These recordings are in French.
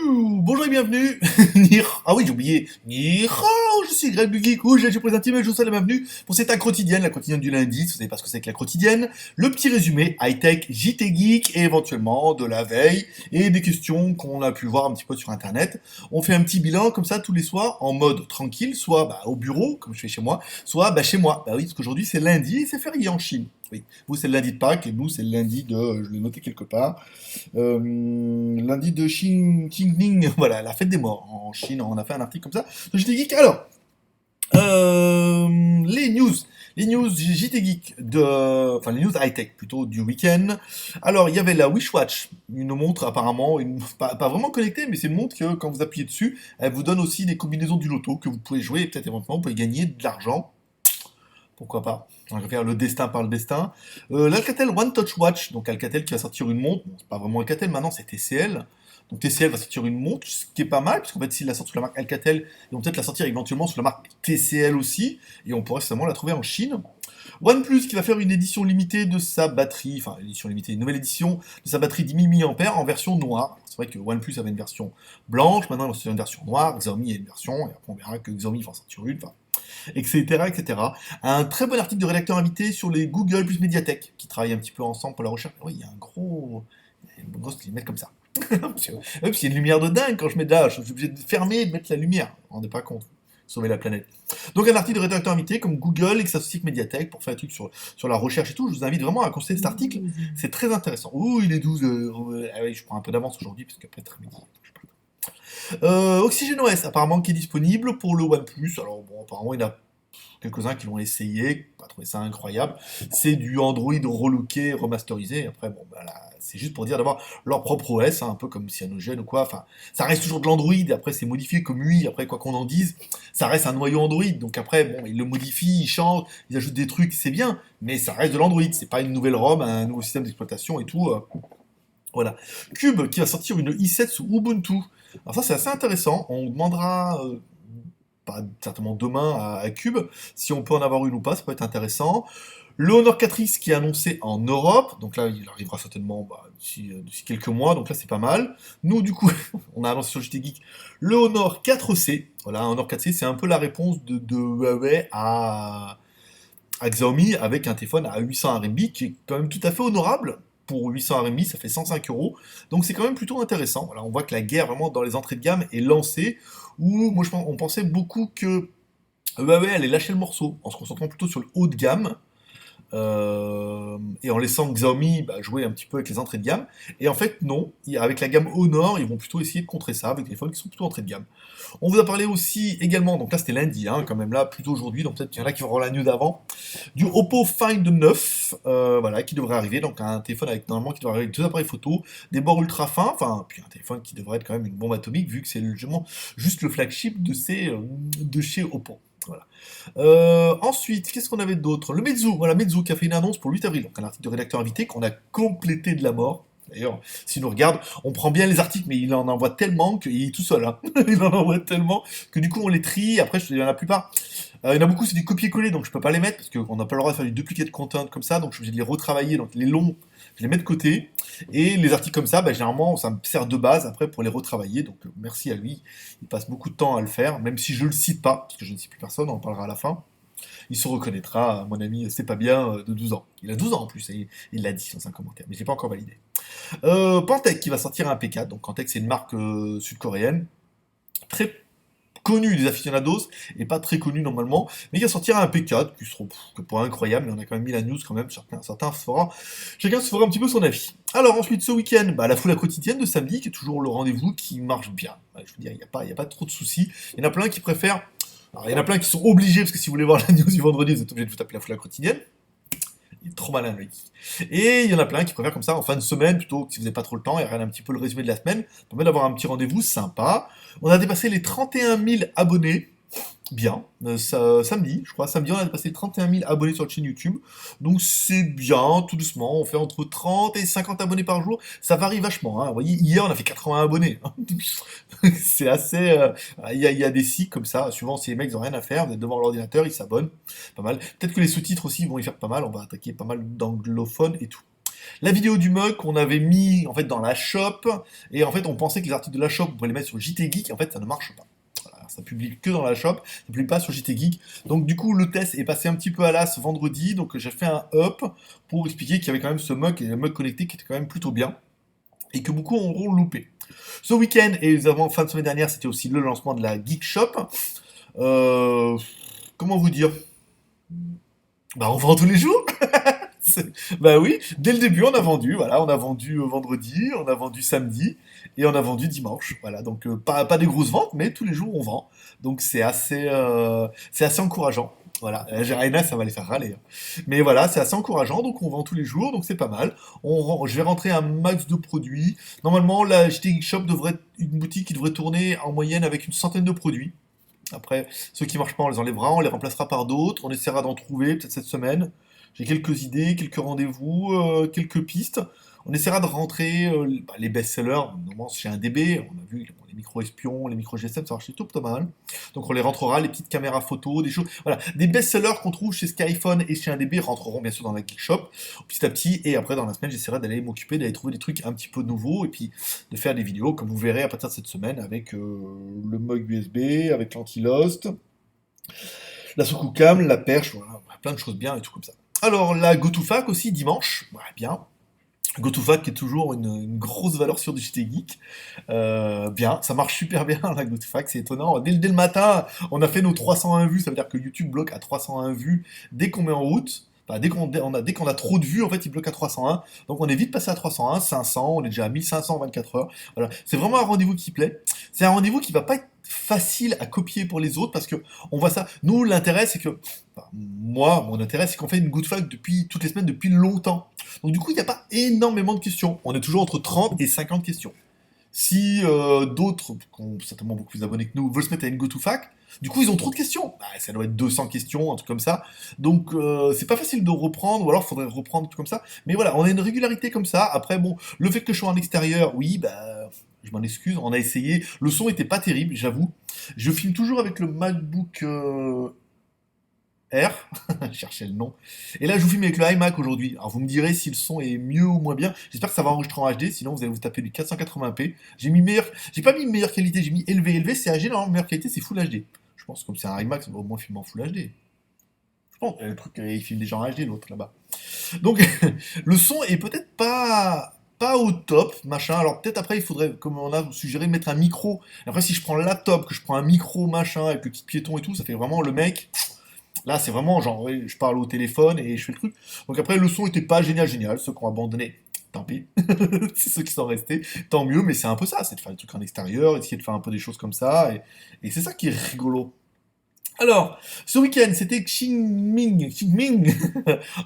Bonjour et bienvenue. Ah oui, j'ai oublié. Ni hao, je suis Greg du Geek. Je suis présent, mais je vous souhaite la bienvenue pour cette quotidienne, la quotidienne du lundi. Si vous savez pas ce que c'est que la quotidienne, le petit résumé high-tech, JT Geek et éventuellement de la veille et des questions qu'on a pu voir un petit peu sur internet. On fait un petit bilan comme ça tous les soirs en mode tranquille, soit au bureau, comme je fais chez moi, soit chez moi. Bah oui, parce qu'aujourd'hui c'est lundi et c'est férié en Chine. Oui, vous c'est le lundi de Pâques et nous c'est le lundi de, je l'ai noté quelque part, lundi de Qingming, voilà, la fête des morts en Chine. On a fait un article comme ça sur JT Geek. Alors, les news. Les news JT Geek enfin les news high-tech plutôt du week-end. Alors il y avait la Wishwatch, une montre apparemment, pas vraiment connectée, mais c'est une montre que quand vous appuyez dessus, elle vous donne aussi des combinaisons du loto que vous pouvez jouer et peut-être éventuellement vous pouvez gagner de l'argent. Pourquoi pas? On va faire le destin par le destin. L'Alcatel One Touch Watch, donc Alcatel qui va sortir une montre, bon, c'est pas vraiment Alcatel maintenant, c'est TCL. Donc TCL va sortir une montre, ce qui est pas mal, puisqu'en fait s'ils la sortent sous la marque Alcatel, ils vont peut-être la sortir éventuellement sous la marque TCL aussi, et on pourrait seulement la trouver en Chine. OnePlus qui va faire une édition limitée de sa batterie, enfin édition limitée, une nouvelle édition de sa batterie 10 000 mAh en version noire. C'est vrai que OnePlus avait une version blanche, maintenant c'est une version noire, Xiaomi a une version, et après on verra que Xiaomi va en sortir une, enfin etc., etc. Un très bon article de rédacteur invité sur les Google plus Mediatek, qui travaillent un petit peu ensemble pour la recherche. Oui, il y a un gros... Il y a une grosse limite comme ça. Parce qu'il y a une lumière de dingue quand je mets de là, je suis obligé de fermer et de mettre la lumière. Vous vous rendez pas compte. Sauver la planète. Donc un article de rédacteur invité comme Google et que s'associe avec Mediatek pour faire un truc sur la recherche et tout. Je vous invite vraiment à consulter cet article. C'est très intéressant. Ouh, il est 12 heures. Ah oui, je prends un peu d'avance aujourd'hui parce qu'après très midi. OxygenOS apparemment qui est disponible pour le OnePlus. Alors bon, apparemment il y en a quelques-uns qui l'ont essayé, pas trouvé ça incroyable. C'est du Android relooké, remasterisé. Après, bon, bah là, c'est juste pour dire d'avoir leur propre OS, hein, un peu comme Cyanogen ou quoi. Enfin, ça reste toujours de l'Android. Après, c'est modifié comme UI. Après, quoi qu'on en dise, ça reste un noyau Android. Donc après, bon, ils le modifient, ils changent, ils ajoutent des trucs, c'est bien. Mais ça reste de l'Android. C'est pas une nouvelle ROM, un nouveau système d'exploitation et tout. Voilà. Cube qui va sortir une i7 sous Ubuntu. Alors ça, c'est assez intéressant. On demandera pas certainement demain à Cube. Si on peut en avoir une ou pas, ça peut être intéressant. Le Honor 4X qui est annoncé en Europe, donc là il arrivera certainement d'ici quelques mois, donc là c'est pas mal. Nous du coup, on a annoncé sur JT Geek le Honor 4C. Voilà, un Honor 4C, c'est un peu la réponse de Huawei à Xiaomi avec un téléphone à 800 RMB qui est quand même tout à fait honorable. Pour 800 RMB, ça fait 105 euros. Donc c'est quand même plutôt intéressant. Voilà, on voit que la guerre vraiment dans les entrées de gamme est lancée. Où moi on pensait beaucoup que Huawei allait lâcher le morceau en se concentrant plutôt sur le haut de gamme. Et en laissant Xiaomi jouer un petit peu avec les entrées de gamme. Et en fait, non, avec la gamme Honor, ils vont plutôt essayer de contrer ça avec des téléphones qui sont plutôt entrées de gamme. On vous a parlé aussi également, donc là c'était lundi, hein, quand même là, plutôt aujourd'hui, donc peut-être qu'il y en a qui vont la news d'avant, du Oppo Find 9, voilà, qui devrait arriver, donc un téléphone avec normalement qui devrait arriver avec deux appareils photo, des bords ultra fins, enfin, puis un téléphone qui devrait être quand même une bombe atomique, vu que c'est juste le flagship de chez Oppo. Voilà. Ensuite, qu'est-ce qu'on avait d'autre? Le Meizu, voilà, Meizu qui a fait une annonce pour le 8 avril, donc un article de rédacteur invité qu'on a complété de la mort. D'ailleurs, s'il nous regarde, on prend bien les articles, mais il en envoie tellement qu'il est tout seul. Hein. Il en envoie tellement que du coup on les trie. Après, il y en a la plupart. Il y en a beaucoup, c'est du copier-coller, donc je peux pas les mettre parce qu'on n'a pas le droit de faire du duplicate content comme ça, donc je suis obligé de les retravailler. Donc les longs, je les mets de côté. Et les articles comme ça, généralement, ça me sert de base après pour les retravailler. Donc merci à lui. Il passe beaucoup de temps à le faire, même si je le cite pas, parce que je ne cite plus personne, on en parlera à la fin. Il se reconnaîtra, mon ami, c'est pas bien, de 12 ans. Il a 12 ans en plus, et il l'a dit dans un commentaire, mais je l'ai pas encore validé. Pantech qui va sortir un P4, donc Pantech c'est une marque sud-coréenne, très connue des aficionados, et pas très connue normalement, mais qui va sortir un P4, qui sera pas incroyable, mais on a quand même mis la news quand même, chacun se fera un petit peu son avis. Alors ensuite, ce week-end, la foule quotidienne de samedi, qui est toujours le rendez-vous, qui marche bien. Je veux dire, il n'y a pas trop de soucis. Il y en a plein qui préfèrent... Alors, il y en a plein qui sont obligés, parce que si vous voulez voir la news du vendredi, vous êtes obligé de vous taper la foule quotidienne. Il est trop malin, le mec. Et il y en a plein qui préfèrent comme ça en fin de semaine, plutôt que si vous n'avez pas trop le temps, et regarder un petit peu le résumé de la semaine. Ça permet d'avoir un petit rendez-vous sympa. On a dépassé les 31 000 abonnés. Bien. Samedi, je crois. Samedi, on a dépassé les 31 000 abonnés sur la chaîne YouTube. Donc c'est bien, tout doucement. On fait entre 30 et 50 abonnés par jour. Ça varie vachement. Hein. Vous voyez, hier, on a fait 80 abonnés. C'est assez... Il y a des sites comme ça. Souvent, si les mecs n'ont rien à faire, vous êtes devant l'ordinateur, ils s'abonnent. Pas mal. Peut-être que les sous-titres aussi vont y faire pas mal. On va attaquer pas mal d'anglophones et tout. La vidéo du mug qu'on avait mis en fait dans la shop, et en fait on pensait que les articles de la shop, on pourrait les mettre sur JT Geek, et en fait ça ne marche pas. Voilà, ça publie que dans la shop, ça publie pas sur JT Geek. Donc du coup le test est passé un petit peu à l'as vendredi, donc j'ai fait un up pour expliquer qu'il y avait quand même ce mug, et le mug connecté qui était quand même plutôt bien, et que beaucoup auront loupé. Ce week-end et avant fin de semaine dernière, c'était aussi le lancement de la Geek Shop. Euh, Comment vous dire? Bah on vend tous les jours. Bah oui, dès le début on a vendu, voilà, on a vendu vendredi, on a vendu samedi et on a vendu dimanche. Voilà, donc pas des grosses ventes, mais tous les jours on vend. Donc c'est assez encourageant. Voilà, Raina, ça va les faire râler, hein. Mais voilà, c'est assez encourageant, donc on vend tous les jours, donc c'est pas mal. Je vais rentrer un max de produits. Normalement, la JT Geek Shop devrait être une boutique qui devrait tourner en moyenne avec une centaine de produits. Après, ceux qui marchent pas, on les enlèvera, on les remplacera par d'autres. On essaiera d'en trouver peut-être cette semaine. J'ai quelques idées, quelques rendez-vous, quelques pistes. On essaiera de rentrer les best-sellers. Normalement, chez un DB, on a vu les micro-espions, les micro-GSM, ça marche tout pas mal. Donc on les rentrera, les petites caméras photo, des choses. Voilà, des best-sellers qu'on trouve chez Skyphone et chez un DB rentreront bien sûr dans la Geek Shop, petit à petit. Et après, dans la semaine, j'essaierai d'aller m'occuper, d'aller trouver des trucs un petit peu nouveaux et puis de faire des vidéos, comme vous verrez à partir de cette semaine, avec le mug USB, avec l'anti-lost, la soucoupe cam, la perche, voilà, plein de choses bien et tout comme ça. Alors, la GoToFac aussi, dimanche, ouais, bien. GoToFac qui est toujours une grosse valeur sur du JT Geek. Bien, ça marche super bien la GoToFac, c'est étonnant. Dès le matin, on a fait nos 301 vues, ça veut dire que YouTube bloque à 301 vues dès qu'on met en route. Enfin, dès qu'on a trop de vues, en fait, il bloque à 301. Donc on est vite passé à 301, 500, on est déjà à 1500 en 24 heures. Voilà. C'est vraiment un rendez-vous qui plaît. C'est un rendez-vous qui va pas être facile à copier pour les autres parce que on voit ça. Nous, l'intérêt, c'est que, enfin, moi, mon intérêt, c'est qu'on fait une good fac depuis toutes les semaines, depuis longtemps. Donc du coup, il n'y a pas énormément de questions. On est toujours entre 30 et 50 questions. Si d'autres, qui ont certainement beaucoup plus d'abonnés que nous, veulent se mettre à une GoToFac, du coup, ils ont trop de questions. Bah, ça doit être 200 questions, un truc comme ça. Donc, c'est pas facile de reprendre, ou alors il faudrait reprendre tout comme ça. Mais voilà, on a une régularité comme ça. Après, bon, le fait que je sois en extérieur, oui, bah, je m'en excuse, on a essayé. Le son était pas terrible, j'avoue. Je filme toujours avec le MacBook R, je cherchais le nom. Et là, je vous filme avec le iMac aujourd'hui. Alors, vous me direz si le son est mieux ou moins bien. J'espère que ça va enregistrer en HD, sinon vous allez vous taper du 480p. J'ai pas mis meilleure qualité, j'ai mis élevé. Élevé, c'est HD, non, meilleure qualité, c'est Full HD. Je pense que comme c'est un iMac, ça va au moins filmer en Full HD. Je pense, le truc, il filme déjà en HD, l'autre là-bas. Donc, le son est peut-être pas au top, machin. Alors, peut-être après, il faudrait, comme on a suggéré, mettre un micro. Après, si je prends le laptop, que je prends un micro, machin, avec le kit piéton et tout, ça fait vraiment le mec. Là, c'est vraiment genre, ouais, je parle au téléphone et je fais le truc. Donc après, le son était pas génial. Ceux qui ont abandonné, tant pis. C'est ceux qui sont restés, tant mieux. Mais c'est un peu ça, c'est de faire des trucs en extérieur, essayer de faire un peu des choses comme ça. Et c'est ça qui est rigolo. Alors, ce week-end, c'était Qingming.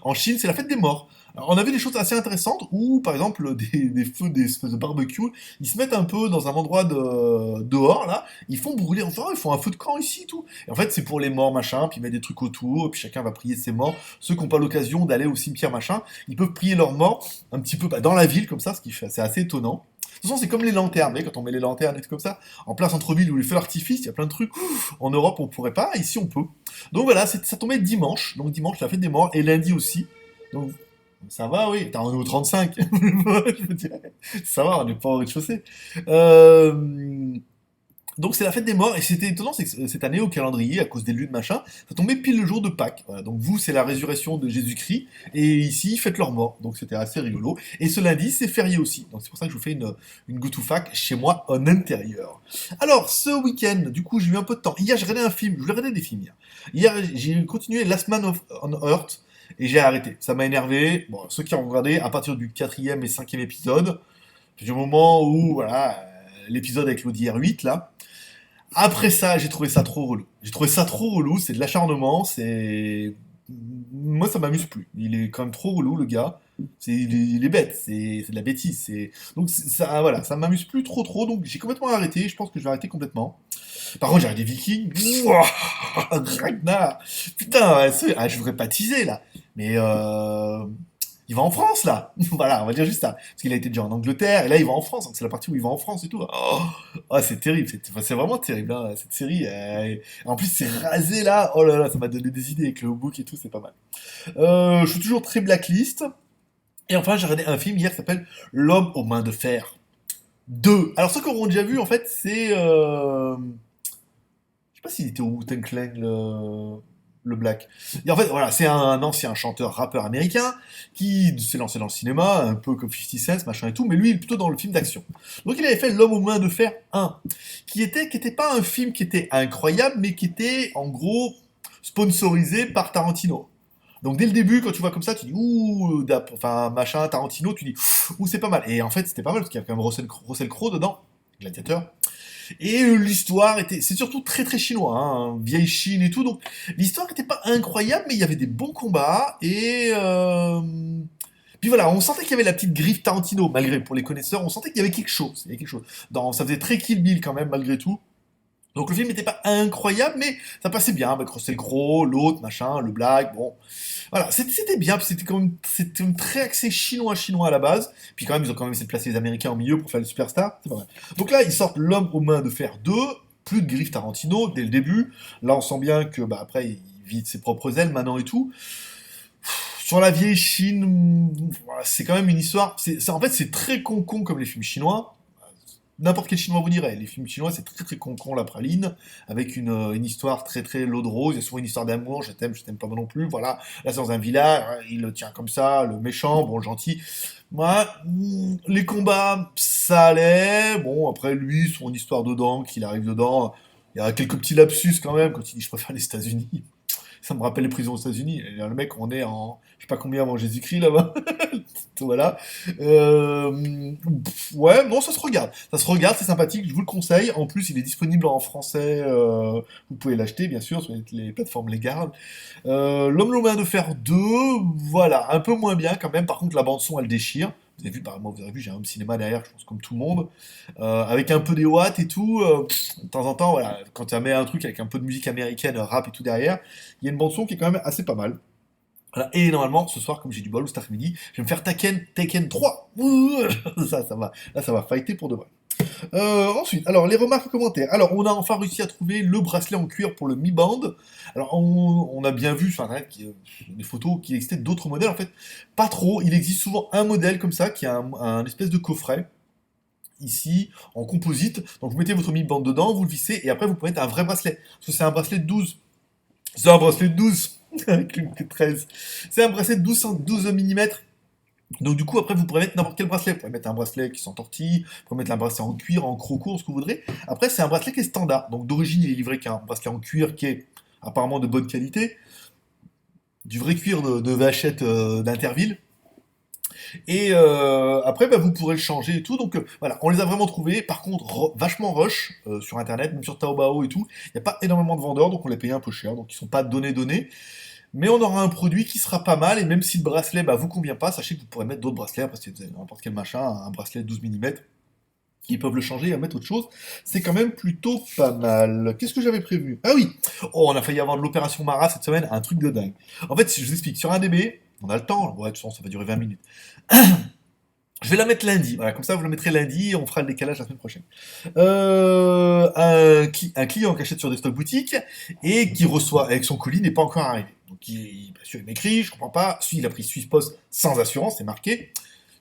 En Chine, c'est la fête des morts. Alors, on a vu des choses assez intéressantes où, par exemple, des feux, des espèces de barbecue, ils se mettent un peu dans un endroit dehors, là, ils font brûler, enfin, ils font un feu de camp ici, tout. Et en fait, c'est pour les morts, machin, puis ils mettent des trucs autour, puis chacun va prier ses morts. Ceux qui n'ont pas l'occasion d'aller au cimetière, machin, ils peuvent prier leurs morts un petit peu bah, dans la ville, comme ça, ce qui fait, c'est assez étonnant. De toute façon, c'est comme les lanternes, vous voyez, quand on met les lanternes et tout comme ça, en plein centre-ville où les feux d'artifice, il y a plein de trucs. En Europe, on pourrait pas, ici on peut. Donc voilà, ça tombait dimanche, donc dimanche la fête des morts, et lundi aussi. Donc ça va, oui, on est au 35, je veux dire. Ça va, on n'est pas au rez-de-chaussée. Euh, donc c'est la fête des morts, et c'était étonnant, c'est que cette année au calendrier, à cause des lunes, machin, ça tombait pile le jour de Pâques. Voilà, donc vous, c'est la résurrection de Jésus-Christ, et ici, faites leur mort. Donc c'était assez rigolo. Et ce lundi, c'est férié aussi. Donc c'est pour ça que je vous fais une go to fac chez moi en intérieur. Alors, ce week-end, du coup, j'ai eu un peu de temps. Hier, j'ai regardé un film, je voulais regarder des films hier. Hier, j'ai continué Last Man on Earth, et j'ai arrêté. Ça m'a énervé. Bon, ceux qui ont regardé, à partir du quatrième et cinquième épisode, du moment où, voilà, l'épisode avec l'Audi R8, là, après ça, j'ai trouvé ça trop relou. J'ai trouvé ça trop relou, c'est de l'acharnement, c'est... Moi, ça m'amuse plus. Il est quand même trop relou, le gars. Il est bête, c'est de la bêtise. Donc ça, voilà, ça m'amuse plus trop, donc j'ai complètement arrêté. Je pense que je vais arrêter complètement. Par contre, j'ai regardé Vikings. Ouah, Ragnar. Putain, je voudrais pas teaser là. Mais il va en France là. Voilà, on va dire juste ça. Parce qu'il a été déjà en Angleterre et là il va en France. Donc c'est la partie où il va en France et tout. Oh, oh, c'est terrible. Enfin, c'est vraiment terrible hein, cette série. En plus, c'est rasé là. Oh là là, ça m'a donné des idées avec le book et tout. C'est pas mal. Je suis toujours très blacklist. Et enfin, j'ai regardé un film hier qui s'appelle L'homme aux mains de fer 2. Alors, ceux qui auront déjà vu, en fait, c'est. Je sais pas s'il était au Wu-Tang Clan, le Black. Et en fait, voilà, c'est un ancien chanteur, rappeur américain qui s'est lancé dans le cinéma, un peu comme 50 Cent, machin et tout, mais lui, il est plutôt dans le film d'action. Donc, il avait fait L'homme aux mains de fer 1, qui était pas un film qui était incroyable, mais qui était, en gros, sponsorisé par Tarantino. Donc dès le début, quand tu vois comme ça, tu dis ouh, enfin machin, Tarantino, tu dis ouh, c'est pas mal. Et en fait, c'était pas mal parce qu'il y a quand même Russell Crowe dedans, gladiateur. Et l'histoire était, c'est surtout très très chinois, hein, vieille Chine et tout. Donc l'histoire n'était pas incroyable, mais il y avait des bons combats et puis voilà, on sentait qu'il y avait la petite griffe Tarantino, malgré pour les connaisseurs, on sentait qu'il y avait quelque chose. Il y avait quelque chose. Ça faisait très Kill Bill quand même, malgré tout. Donc le film n'était pas incroyable, mais ça passait bien avec Russell Crowe, l'autre, machin, le black, bon. Voilà, c'était bien, puis c'était très axé chinois à la base. Puis quand même, ils ont quand même essayé de placer les Américains au milieu pour faire le superstar, c'est pas mal. Donc là, ils sortent L'homme aux mains de fer 2, plus de griffe Tarantino dès le début. Là, on sent bien que, bah, après, il vit de ses propres ailes maintenant et tout. Sur la vieille Chine, voilà, c'est quand même une histoire. En fait, c'est très con comme les films chinois. N'importe quel chinois vous dirait. Les films chinois, c'est très très con la praline, avec une histoire très très l'eau de rose. Il y a souvent une histoire d'amour, je t'aime pas moi non plus. Voilà, là c'est dans un village, il le tient comme ça, le méchant, bon, le gentil. Moi, les combats, ça allait. Bon, après lui, son histoire dedans, qu'il arrive dedans, il y a quelques petits lapsus quand même, quand il dit je préfère les États-Unis. Ça me rappelle les prisons aux États-Unis. Et le mec, on est en, je sais pas combien avant Jésus-Christ là-bas. Voilà. Ouais, non, ça se regarde. Ça se regarde, c'est sympathique, je vous le conseille. En plus, il est disponible en français. Vous pouvez l'acheter, bien sûr, sur les plateformes légales. L'homme aux mains de fer 2, voilà, un peu moins bien quand même. Par contre, la bande-son, elle déchire. Vous avez vu, par moi, vous avez vu, j'ai un cinéma derrière, je pense, comme tout le monde. Avec un peu des watts et tout. De temps en temps, voilà, quand tu mets un truc avec un peu de musique américaine, rap et tout derrière, il y a une bande-son qui est quand même assez pas mal. Voilà. Et normalement, ce soir, comme j'ai du bol, ou cet après-midi, je vais me faire Taken 3. Ouh, ça va. Là, ça va fighter pour de vrai. Ensuite, alors, les remarques et commentaires. Alors, on a enfin réussi à trouver le bracelet en cuir pour le Mi Band. Alors, on a bien vu sur Internet des photos qu'il existait d'autres modèles. En fait, pas trop. Il existe souvent un modèle comme ça, qui a un espèce de coffret, ici, en composite. Donc, vous mettez votre Mi Band dedans, vous le vissez, et après, vous pouvez mettre un vrai bracelet. Parce que c'est un bracelet de 12. C'est un bracelet de 12 avec une 13. C'est un bracelet de 12 mm. Donc du coup, après, vous pourrez mettre n'importe quel bracelet. Vous pourrez mettre un bracelet qui s'entortille, vous pourrez mettre un bracelet en cuir, en croco, ce que vous voudrez. Après, c'est un bracelet qui est standard. Donc d'origine, il est livré qu'un bracelet en cuir qui est apparemment de bonne qualité. Du vrai cuir de vachette d'Interville. Et après, bah, vous pourrez le changer et tout. Donc voilà, on les a vraiment trouvés. Par contre, vachement rush sur Internet, même sur Taobao et tout. Il n'y a pas énormément de vendeurs, donc on les paye un peu cher. Donc ils sont pas donnés. Mais on aura un produit qui sera pas mal. Et même si le bracelet bah, vous convient pas, sachez que vous pourrez mettre d'autres bracelets. Après, si vous avez n'importe quel machin, un bracelet de 12 mm. Ils peuvent le changer et mettre autre chose. C'est quand même plutôt pas mal. Qu'est-ce que j'avais prévu? Ah oui! Oh, on a failli avoir de l'opération Mara cette semaine, un truc de dingue. En fait, si je vous explique, sur un DB, on a le temps, ouais, de toute façon, ça va durer 20 minutes. Je vais la mettre lundi. Voilà, comme ça, vous la mettrez lundi et on fera le décalage la semaine prochaine. Un client qui achète sur Desktop Boutique et qui reçoit, avec son colis, n'est pas encore arrivé. Donc, bien sûr, il m'écrit, je comprends pas. Il a pris Suisse Post sans assurance, c'est marqué.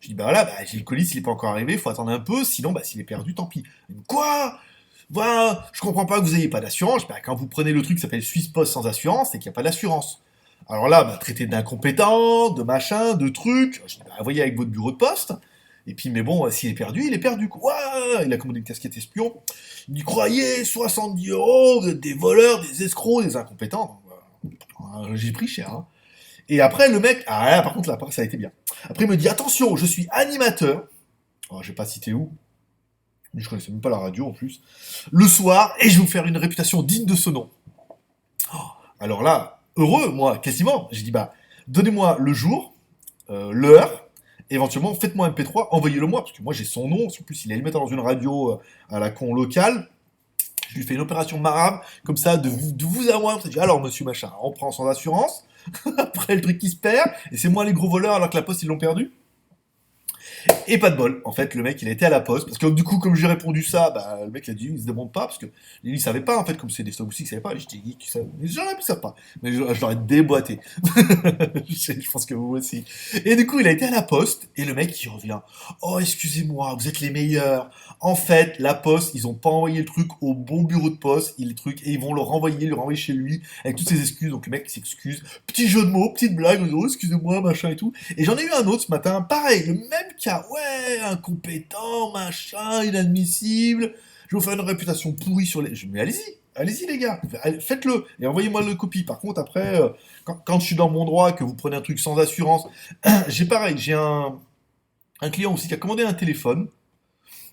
Je dis, bah voilà, bah, j'ai le colis, s'il n'est pas encore arrivé, il faut attendre un peu, sinon, bah, s'il est perdu, tant pis. Il me dit, quoi? Voilà, je comprends pas que vous n'ayez pas d'assurance. Bah, quand vous prenez le truc qui s'appelle Suisse Post sans assurance, c'est qu'il n'y a pas d'assurance. Alors là, bah, traité d'incompétent, de machin, de trucs. Je dis, bah, voyez avec votre bureau de poste. Et puis, mais bon, s'il est perdu, il est perdu, quoi. Ouah, il a commandé une casquette espion. Il me dit, croyez, 70 euros, vous êtes des voleurs, des escrocs, des incompétents. Donc, j'ai pris cher, hein. Et après, le mec, ah là, par contre, là, ça a été bien. Après, il me dit, attention, je suis animateur. Alors, je vais pas citer où. Je connaissais même pas la radio, en plus. Le soir, et je vais vous faire une réputation digne de ce nom. Alors là, heureux, moi, quasiment. J'ai dit, bah, donnez-moi le jour, l'heure, éventuellement, faites-moi un MP3, envoyez-le moi, parce que moi, j'ai son nom. En plus, il est animateur dans une radio à la con locale. Je lui fais une opération marabe, comme ça, de vous à moi. On s'est dit, alors, monsieur machin, on prend sans assurance. Après, le truc qui se perd, et c'est moi les gros voleurs, alors que la poste, ils l'ont perdu. Et pas de bol, en fait, le mec il a été à la poste, parce que du coup, comme j'ai répondu ça, bah, le mec il a dit, il se demande pas, parce que lui il savait pas, en fait, comme c'est des stocks aussi, il savait pas, j'étais geek, ça, les gens là, ils savent pas, mais je leur ai déboîté. Je pense que vous aussi. Et du coup, il a été à la poste, et le mec il revient, oh, excusez-moi, vous êtes les meilleurs. En fait, la poste, ils ont pas envoyé le truc au bon bureau de poste, le truc, et ils vont le renvoyer chez lui, avec toutes ses excuses, donc le mec il s'excuse, petit jeu de mots, petite blague, oh, excusez-moi, machin et tout. Et j'en ai eu un autre ce matin, pareil, le même cas, ouais, incompétent, machin, inadmissible, je vais vous faire une réputation pourrie sur les... Je dis, mais allez-y les gars, faites-le, et envoyez-moi le copie. Par contre, après, quand je suis dans mon droit, que vous prenez un truc sans assurance, j'ai pareil, j'ai un client aussi qui a commandé un téléphone,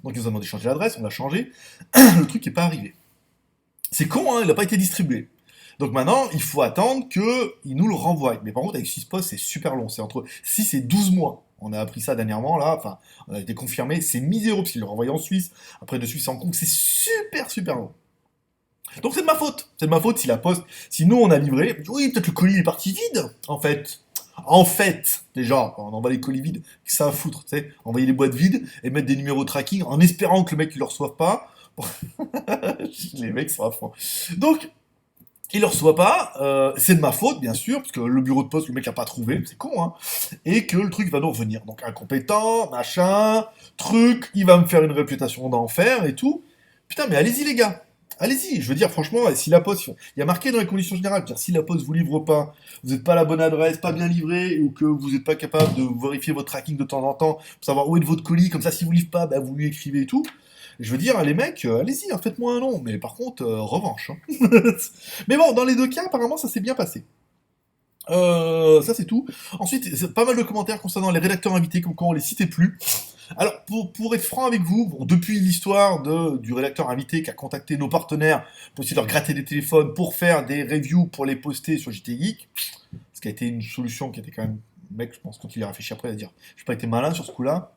donc il nous a demandé de changer l'adresse, on l'a changé, le truc n'est pas arrivé. C'est con, hein, il n'a pas été distribué. Donc maintenant, il faut attendre qu'il nous le renvoie. Mais par contre, avec Swisspost, c'est super long. C'est entre 6 et 12 mois. On a appris ça dernièrement, là. Enfin, on a été confirmé. C'est misérable parce qu'il le renvoie en Suisse. Après, de Suisse à Hong Kong, c'est super, super long. Donc c'est de ma faute. C'est de ma faute si la poste, si nous on a livré. Oui, peut-être le colis est parti vide, en fait. En fait, déjà, on envoie les colis vides, que ça à foutre, tu sais, envoyer les boîtes vides et mettre des numéros de tracking en espérant que le mec ne le reçoive pas. Les mecs sont à fond. Donc, il le reçoit pas, c'est de ma faute, bien sûr, parce que le bureau de poste, le mec a pas trouvé, c'est con, hein, et que le truc va nous revenir. Donc, incompétent, machin, truc, il va me faire une réputation d'enfer et tout. Putain, mais allez-y, les gars. Allez-y, je veux dire, franchement, si la poste, il y a marqué dans les conditions générales, dire si la poste vous livre pas, vous n'êtes pas à la bonne adresse, pas bien livré, ou que vous n'êtes pas capable de vérifier votre tracking de temps en temps, pour savoir où est votre colis, comme ça, si vous livre pas, bah, vous lui écrivez et tout. Je veux dire, les mecs, allez-y, hein, faites-moi un nom, mais par contre, revanche. Hein. Mais bon, dans les deux cas, apparemment, ça s'est bien passé. Ça c'est tout. Ensuite, c'est pas mal de commentaires concernant les rédacteurs invités, comme quand on les citait plus. Alors, pour être franc avec vous, bon, depuis l'histoire du rédacteur invité qui a contacté nos partenaires pour essayer de leur gratter des téléphones pour faire des reviews pour les poster sur JT Geek, ce qui a été une solution qui était quand même, mec, je pense, quand il a réfléchi après, il va dire, j'ai pas été malin sur ce coup-là.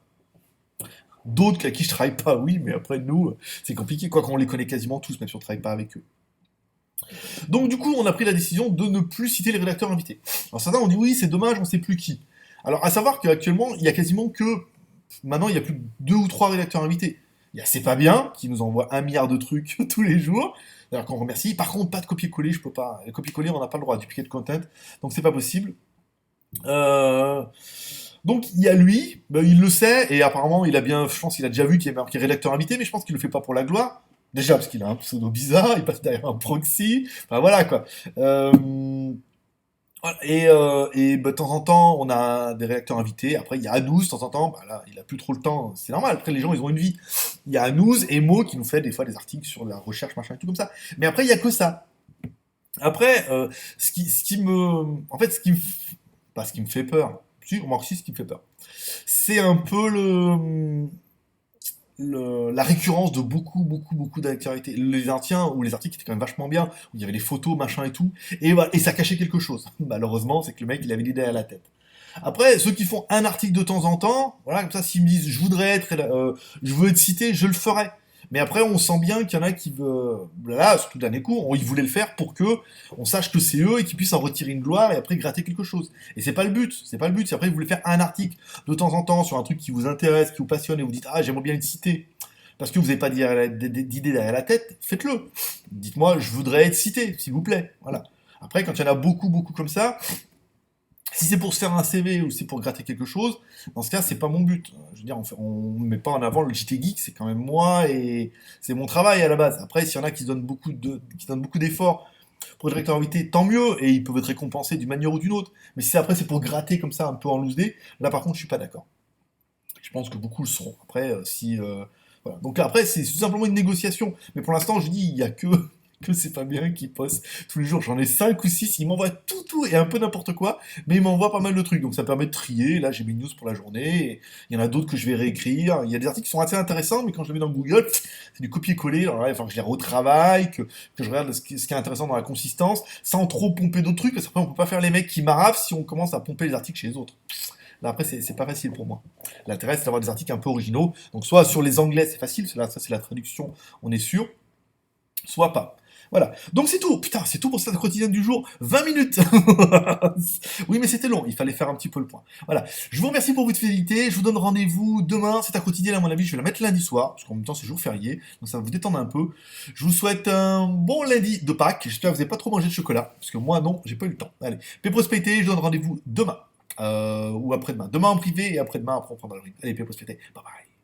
D'autres à qui je travaille pas, oui, mais après nous, c'est compliqué, quoi qu'on les connaît quasiment tous, même si on travaille pas avec eux. Donc du coup, on a pris la décision de ne plus citer les rédacteurs invités. Alors certains ont dit oui, c'est dommage, on sait plus qui. Alors à savoir qu'actuellement, il y a quasiment que... Maintenant, il y a plus que 2 ou 3 rédacteurs invités. Il y a C'est pas bien, qui nous envoie 1 milliard de trucs tous les jours. D'ailleurs, qu'on remercie. Par contre, pas de copier-coller, je peux pas. Les copier-coller, on n'a pas le droit, duplicate content. Donc c'est pas possible. Euh, Donc il y a lui, ben, il le sait, et apparemment il a bien, je pense qu'il a déjà vu qu'il est marqué rédacteur invité, mais je pense qu'il le fait pas pour la gloire. Déjà parce qu'il a un pseudo bizarre, il passe derrière un proxy, enfin voilà quoi. Euh, voilà. Et ben, de temps en temps, on a des rédacteurs invités. Après, il y a Anouz, de temps en temps, bah, là, il a plus trop le temps. C'est normal, après, les gens, ils ont une vie. Il y a Anouz et Mo qui nous fait des fois des articles sur la recherche, machin, et tout comme ça. Mais après, il y a que ça. Après, ce qui me... En fait, pas ce qui me fait peur. Si, remarque si, ce qui me fait peur. C'est un peu la récurrence de beaucoup, beaucoup, beaucoup d'actualités. Les articles, ou les articles étaient quand même vachement bien, où il y avait les photos, machin et tout, et, voilà, et ça cachait quelque chose. Malheureusement, c'est que le mec, il avait l'idée à la tête. Après, ceux qui font un article de temps en temps, voilà, comme ça, s'ils me disent, je veux être cité, je le ferai. Mais après, on sent bien qu'il y en a qui veulent, là, surtout dernier coup, ils voulaient le faire pour que on sache que c'est eux et qu'ils puissent en retirer une gloire et après gratter quelque chose. Et c'est pas le but, c'est pas le but. Si après vous voulez faire un article de temps en temps sur un truc qui vous intéresse, qui vous passionne et vous dites ah j'aimerais bien être cité, parce que vous n'avez pas d'idée derrière la tête, faites-le. Dites-moi je voudrais être cité, s'il vous plaît. Voilà. Après, quand il y en a beaucoup, beaucoup comme ça, si c'est pour se faire un CV ou c'est pour gratter quelque chose, dans ce cas, c'est pas mon but. Je veux dire, on met pas en avant le JT Geek, c'est quand même moi et c'est mon travail à la base. Après, s'il y en a qui donnent beaucoup d'efforts pour le directeur invité, tant mieux, et ils peuvent être récompensés d'une manière ou d'une autre. Mais si après c'est pour gratter comme ça un peu en loose day, là par contre, je suis pas d'accord. Je pense que beaucoup le seront. Après, si voilà. Donc là, après, c'est tout simplement une négociation. Mais pour l'instant, je dis, il y a que c'est pas bien qui poste tous les jours. J'en ai 5 ou 6. Ils m'envoient tout et un peu n'importe quoi, mais ils m'envoient pas mal de trucs. Donc ça permet de trier. Là, j'ai mes news pour la journée. Et il y en a d'autres que je vais réécrire. Il y a des articles qui sont assez intéressants, mais quand je les mets dans Google, c'est du copier-coller. Alors là, il faut que je les retravaille, que je regarde ce qui est intéressant dans la consistance, sans trop pomper d'autres trucs, parce qu'après, on peut pas faire les mecs qui m'arrafent si on commence à pomper les articles chez les autres. Là, après, c'est pas facile pour moi. L'intérêt, c'est d'avoir des articles un peu originaux. Donc, soit sur les anglais, c'est facile, ça c'est la traduction, on est sûr, soit pas. Voilà. Donc c'est tout. Putain, c'est tout pour cette quotidienne du jour. 20 minutes. Oui, mais c'était long. Il fallait faire un petit peu le point. Voilà. Je vous remercie pour votre fidélité. Je vous donne rendez-vous demain. C'est un quotidien, à mon avis. Je vais la mettre lundi soir. Parce qu'en même temps, c'est jour férié. Donc ça va vous détendre un peu. Je vous souhaite un bon lundi de Pâques. J'espère que vous n'avez pas trop mangé de chocolat. Parce que moi, non, j'ai pas eu le temps. Allez. Paix prospérité. Je donne rendez-vous demain. Ou après-demain. Demain en privé et après-demain, après on prendra le rythme. Allez, paix prospérité. Bye bye.